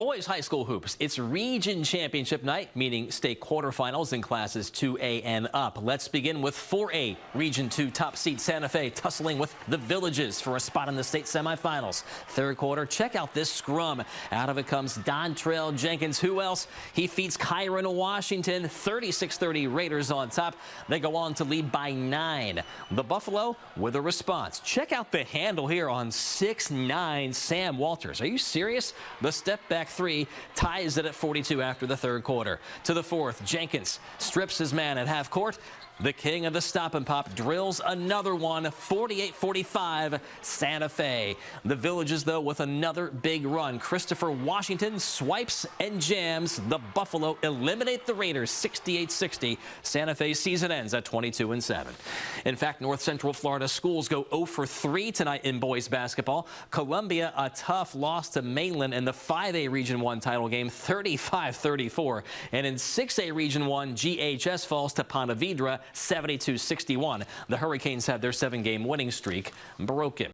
Boys high school hoops. It's region championship night, meaning state quarterfinals in classes 2A and up. Let's begin with 4A. Region 2 top seed Santa Fe tussling with the Villages for a spot in the state semifinals. Third quarter, check out this scrum. Out of it comes Dontrell Jenkins. Who else? He feeds Kyron Washington. 36-30 Raiders on top. They go on to lead by 9. The Buffalo with a response. Check out the handle here on 6'9" Sam Walters. Are you serious? The step back 3 ties it at 42 after the third quarter. To the fourth, Jenkins strips his man at half court. The king of the stop and pop drills another one, 48-45 Santa Fe. The Villages, though, with another big run. Christopher Washington swipes and jams. The Buffalo eliminate the Raiders 68-60. Santa Fe's season ends at 22-7. In fact, North Central Florida schools go 0 for 3 tonight in boys basketball. Columbia, a tough loss to Mainland in the 5A Region 1 title game, 35-34. And in 6A Region 1, GHS falls to Ponte Vedra, 72-61. The Hurricanes have their 7-game winning streak broken.